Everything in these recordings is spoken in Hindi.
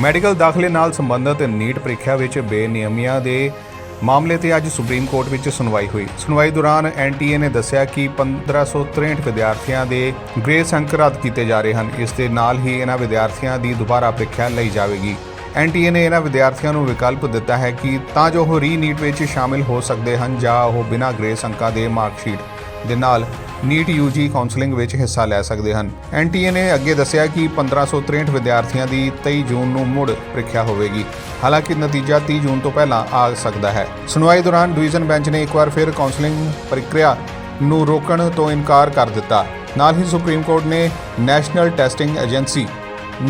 ਮੈਡੀਕਲ ਦਾਖਲੇ ਨਾਲ ਸੰਬੰਧਿਤ ਨੀਟ ਪ੍ਰੀਖਿਆ ਵਿੱਚ ਬੇਨਿਯਮੀਆਂ ਦੇ ਮਾਮਲੇ ਤੇ ਅੱਜ ਸੁਪਰੀਮ ਕੋਰਟ ਵਿੱਚ ਸੁਣਵਾਈ ਹੋਈ। ਸੁਣਵਾਈ ਦੌਰਾਨ ਐਨਟੀਏ ਨੇ ਦੱਸਿਆ ਕਿ 1563 ਵਿਦਿਆਰਥੀਆਂ ਦੇ ਗ੍ਰੇਸ ਅੰਕ ਰੱਦ ਕੀਤੇ ਜਾ ਰਹੇ ਹਨ। ਇਸ ਦੇ ਨਾਲ ਹੀ ਇਹਨਾਂ ਵਿਦਿਆਰਥੀਆਂ ਦੀ ਦੁਬਾਰਾ ਪ੍ਰੀਖਿਆ ਲਈ ਜਾਵੇਗੀ। ਐਨਟੀਏ ਨੇ ਇਹਨਾਂ ਵਿਦਿਆਰਥੀਆਂ ਨੂੰ ਵਿਕਲਪ ਦਿੱਤਾ ਹੈ ਕਿ ਤਾਂ ਜੋ ਉਹ ਰੀ-ਨੀਟ ਵਿੱਚ ਸ਼ਾਮਿਲ ਹੋ ਸਕਦੇ ਹਨ ਜਾਂ ਉਹ ਬਿਨਾਂ ਗ੍ਰੇਸ ਅੰਕਾਂ ਦੇ ਮਾਰਕਸ਼ੀਟ ਦੇ ਨਾਲ ਨੀਟ यूजी ਕਾਉਂਸਲਿੰਗ ਵਿੱਚ ਹਿੱਸਾ ਲੈ ਸਕਦੇ ਹਨ। ਐਨਟੀਏ ਨੇ ਅੱਗੇ ਦੱਸਿਆ ਕਿ 1563 ਵਿਦਿਆਰਥੀਆਂ ਦੀ 23 ਜੂਨ ਨੂੰ ਮੁੜ ਪ੍ਰੀਖਿਆ ਹੋਵੇਗੀ। ਹਾਲਾਂਕਿ ਨਤੀਜਾ 30 ਜੂਨ ਤੋਂ ਪਹਿਲਾਂ ਆ ਸਕਦਾ ਹੈ। ਸੁਣਵਾਈ ਦੌਰਾਨ ਡਿਵੀਜ਼ਨ ਬੈਂਚ ਨੇ ਇੱਕ ਵਾਰ ਫਿਰ ਕਾਉਂਸਲਿੰਗ ਪ੍ਰਕਿਰਿਆ ਨੂੰ ਰੋਕਣ ਤੋਂ ਇਨਕਾਰ ਕਰ ਦਿੱਤਾ। ਨਾਲ ਹੀ ਸੁਪਰੀਮ ਕੋਰਟ ਨੇ ਨੈਸ਼ਨਲ ਟੈਸਟਿੰਗ ਏਜੰਸੀ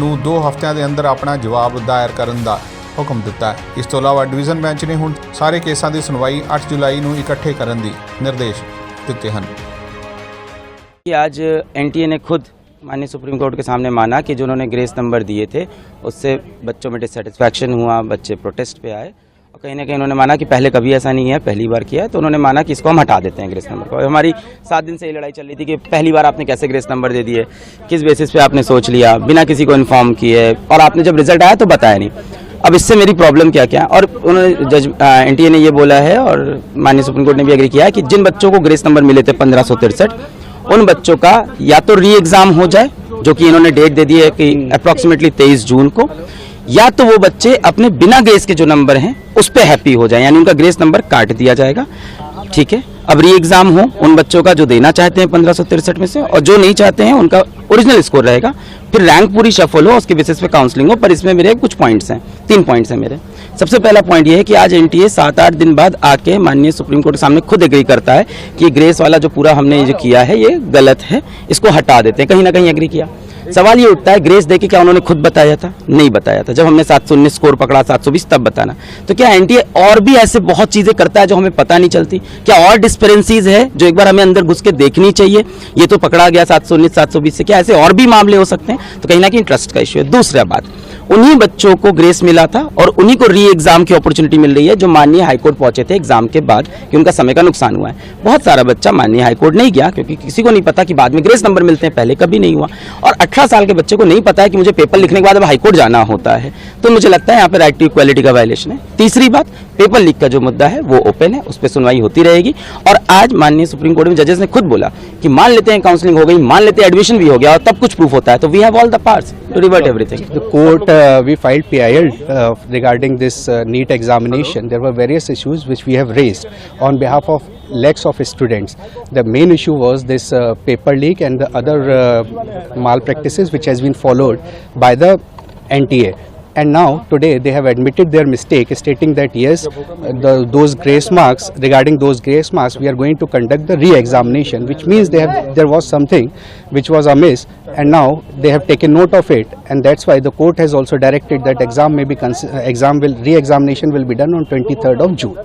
ਨੂੰ 2 ਹਫ਼ਤਿਆਂ ਦੇ ਅੰਦਰ ਆਪਣਾ ਜਵਾਬ ਦਾਇਰ ਕਰਨ ਦਾ ਹੁਕਮ ਦਿੱਤਾ ਹੈ। ਇਸ ਤੋਂ ਇਲਾਵਾ ਡਿਵੀਜ਼ਨ ਬੈਂਚ ਨੇ ਹੁਣ ਸਾਰੇ ਕੇਸਾਂ ਦੀ ਸੁਣਵਾਈ 8 ਜੁਲਾਈ ਨੂੰ ਇਕੱਠੇ ਕਰਨ ਦੀ ਨਿਰਦੇਸ਼ ਦਿੱਤੇ ਹਨ। आज एनटीए ने खुद माननीय सुप्रीम कोर्ट के सामने माना कि जो उन्होंने ग्रेस नंबर दिए थे उससे बच्चों में डिससेटिस्फैक्शन हुआ, बच्चे प्रोटेस्ट पे आए और कहीं ना कहीं उन्होंने माना कि पहले कभी ऐसा नहीं है, पहली बार किया है, तो उन्होंने माना कि इसको हम हटा देते हैं ग्रेस नंबर को। हमारी 7 दिन से ये लड़ाई चल रही थी कि पहली बार आपने कैसे ग्रेस नंबर दे दिए, किस बेसिस पे आपने सोच लिया, बिना किसी को इन्फॉर्म किए, और आपने जब रिजल्ट आया तो बताया नहीं। अब इससे मेरी प्रॉब्लम क्या क्या, और उन्होंने जज एनटीए ने ये बोला है और माननीय सुप्रीम कोर्ट ने भी एग्री किया है कि जिन बच्चों को ग्रेस नंबर मिले थे 1563, उन बच्चों का या तो री एग्जाम हो जाए, जो कि इन्होंने डेट दे दी है कि अप्रॉक्सीमेटली 23 जून को, या तो वो बच्चे अपने बिना ग्रेस के जो नंबर हैं उस पे हैप्पी हो जाए, यानी उनका ग्रेस नंबर काट दिया जाएगा। ठीक है, अब री एग्जाम हो उन बच्चों का जो देना चाहते हैं 1563 में से, और जो नहीं चाहते हैं उनका ओरिजिनल स्कोर रहेगा। फिर रैंक पूरी शफल हो, उसके बेसिस पे काउंसलिंग हो। पर इसमें मेरे कुछ पॉइंट्स हैं, 3 पॉइंट्स हैं मेरे। सबसे पहला पॉइंट ये है कि आज एनटीए 7-8 दिन बाद आके माननीय सुप्रीम कोर्ट के सामने खुद एग्री करता है कि ग्रेस वाला जो पूरा हमने जो किया है ये गलत है, इसको हटा देते हैं। कहीं ना कहीं एग्री किया। सवाल ये उठता है, ग्रेस देके क्या उन्होंने खुद बताया था? नहीं बताया था। जब हमने 719 स्कोर पकड़ा, 720 तब बताना। तो क्या एनटीए और भी ऐसे बहुत चीजें करता है जो हमें पता नहीं चलती? क्या और डिस्पेरेंसीज है जो एक बार हमें अंदर घुस के देखनी चाहिए? ये तो पकड़ा गया 719 720 से, क्या ऐसे और भी मामले हो सकते हैं? तो कहीं ना कहीं ट्रस्ट का इश्यू है। दूसरा बात, उन्हीं बच्चों को ग्रेस मिला था और उन्हीं को री एग्जाम की अपॉर्चुनिटी मिल रही है जो माननीय हाईकोर्ट पहुंचे थे एग्जाम के बाद कि उनका समय का नुकसान हुआ है। बहुत सारा बच्चा माननीय हाईकोर्ट नहीं गया क्योंकि किसी को नहीं पता कि बाद में ग्रेस नंबर मिलते हैं, पहले कभी नहीं हुआ। और 18 साल के बच्चे को नहीं पता है कि मुझे पेपर लिखने के बाद अब हाईकोर्ट जाना होता है। तो मुझे लगता है यहाँ पे राइट टू इक्वालिटी का वायलेशन है। तीसरी बात, पेपर लीक का जो मुद्दा है वो ओपन है, उस पर सुनवाई होती रहेगी। और आज माननीय सुप्रीम कोर्ट में जजेस ने खुद बोला कि मान लेते हैं काउंसलिंग हो गई, मान लेते हैं एडमिशन भी हो गया और तब कुछ प्रूफ होता है, तो we have all the parts to revert everything. The court we filed PIL regarding this NEET examination. There were various issues which we have raised on behalf of lakhs of students. The main issue was this paper leak and the other malpractices which has been followed by the NTA. And now today they have admitted their mistake, stating that yes, those grace marks, regarding those grace marks, we are going to conduct the re-examination, which means there was something which was amiss, and now they have taken note of it, and that's why the court has also directed that re-examination will be done on 23rd of June.